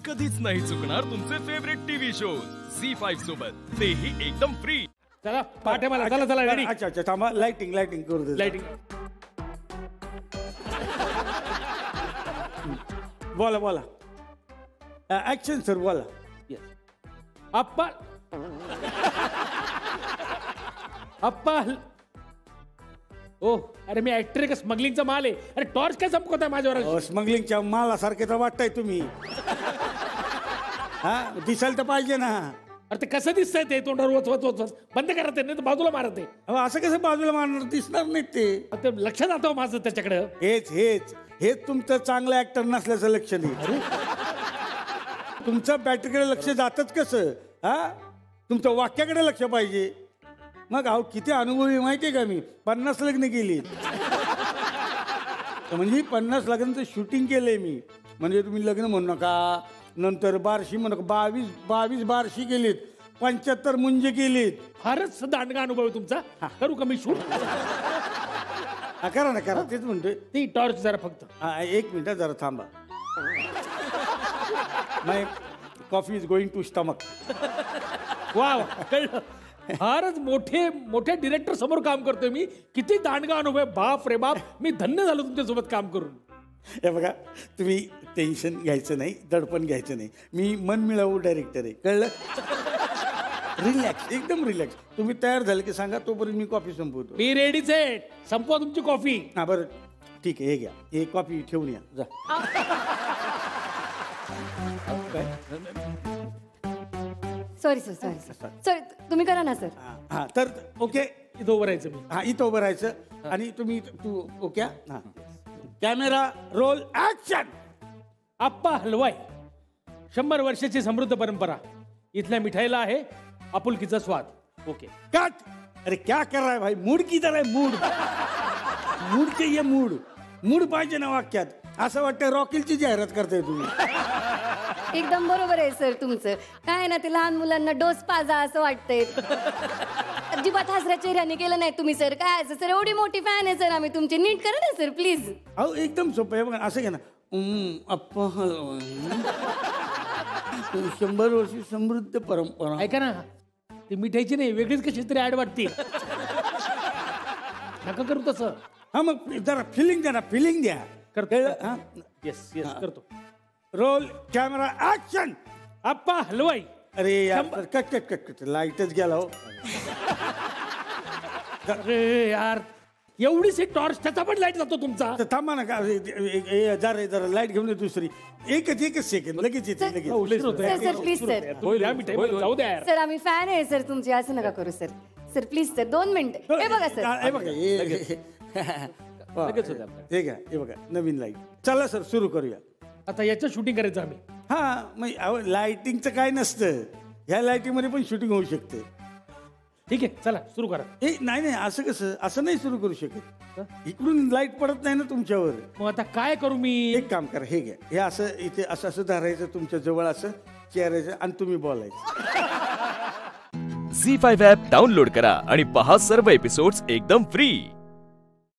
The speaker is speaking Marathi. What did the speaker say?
कधीच नाही चुकणार तुमचे फेवरेट टीव्ही शोज झी5 सोबत, तेही एकदम फ्री. चला पाठ आहे मला. चला चला रेडी. अच्छा अच्छा थांबा. लाइटिंग करू दे. लाइटिंग. बोला ऍक्शन सर बोला. अप्पा अप्पा. ओ अरे मी ऍक्टर का स्मगलिंगचा माल आहे. अरे टॉर्च काय चमकवत आहे माझ्यावर? स्मगलिंगच्या मालासारखे तर वाटताय तुम्ही. हा दिसायला तर पाहिजे ना. अरे ते कसं दिसतंय ते तोंडावर वच बंद करा ते, नाही तर बाजूला मारा ते. असं कसं बाजूला मारणार? दिसणार नाही ते. ते लक्षात आता माझं त्याच्याकडे. हेच तुमचं चांगलं ऍक्टर नसल्याचं लक्षण आहे. तुमचं बॅटरीकडे लक्ष जातच कसं? हा तुमचं वाक्याकडे लक्ष पाहिजे. मग अहो किती अनुभवी माहितीये का मी. 50 लग्न केली. म्हणजे 50 लग्नाचं शूटिंग केलंय मी. म्हणजे तुम्ही लग्न म्हणू नका, नंतर बारशी म्हणू नका. 22 बारशी केलीत, 75 मुंजे केलीत. फारच दांडगा अनुभव आहे तुमचा. करू का मी शूट? करा ना करा. तेच म्हणतोय. ती टॉर्च जरा फक्त. 1 मिनिट जरा थांबा. My coffee is going to stomach. वा कळलं. फारच मोठे डिरेक्टर समोर काम करतोय मी. किती दांडगा अनुभव आहे. बाप रे बाप, मी धन्य झालो तुमच्यासोबत काम करून. हे बघा तुम्ही टेन्शन घ्यायचं नाही, दडपण घ्यायचं नाही. मी मनमिळावू डायरेक्टर आहे, कळलं? रिलॅक्स, एकदम रिलॅक्स. तुम्ही तयार झाले की सांगा, तोपर्यंत मी कॉफी संपवतो. मी रेडीच आहे. संपवा तुमची कॉफी. हा बरं ठीक आहे. हे घ्या, हे कॉफी ठेवून या जा. सॉरी सर तुम्ही करा ना सर. हा तर ओके. इथं उभं राहायचं मी. हा इथं उभं राहायचं आणि तू ओके. हा camera roll action. Appa Halwai 100 वर्षाची समृद्ध परंपरा. इथल्या मिठाईला आहे आपुलकीचा स्वाद. Okay cut. अरे क्या कर रहा है भाई? मूड किधर आहे? मूड चाहिए. मूड पाहिजे ना वाक्यात. असं वाटतं रॉकेलची जाहिरात करताय तुम्ही. एकदम बरोबर आहे सर तुमचं. काय ना ते लहान मुलांना डोस पाजा असं वाटतंय. अजिबात हसऱ्या चेहऱ्याने केलं नाही तुम्ही सर. काय असं सर, एवढी मोठी फॅन आहे सर आम्ही तुमची. नीट करा ना सर प्लीज. अहो एकदम सोपं आहे बघा. असं घ्या ना. अप्पा 100 वर्षी समृद्ध परंपरा. ऐका ना, ती मिठाईची नाही, वेगळीच कशी तरी ऍड वाटते. नका करू तसं. हा मग जरा फिलिंग द्या ना. फिलिंग द्या. करतो. येस करतो. Roll camera action. Appa Halwai. अरे यार कट लाईटच गेला हो. अरे यार, एवढीच एक टॉर्च, त्याचा पण लाईट जातो तुमचा. तर थांबा ना का. जरा लाईट घेऊन दुसरी. एकच सेकंड लगेच येते. Sir please sir. जाऊ द्या यार. सर आम्ही फॅन आहे सर तुमची. असं नका करू सर. सर प्लीज सर 2 मिनिटं. हे बघा सर. हे बघा हे बघा नवीन लाईट. चला सर सुरू करूया. आता याचं शूटिंग करायचं आम्ही. हा मग लाईटिंगचं काय नसतं. ह्या लाईटिंगमध्ये पण शूटिंग होऊ शकते. ठीक आहे चला सुरू करा. नाही असं कसं? असं नाही सुरू करू शकत. इकडून लाईट पडत नाही ना तुमच्यावर. मग आता काय करू मी? एक काम करा. हे घ्या. हे असं इथे असं धरायचं तुमच्या जवळ, असं चेहऱ्याचं, आणि तुम्ही बोलायचं. झी5 ॲप डाउनलोड करा आणि पहा सर्व एपिसोड्स एकदम फ्री.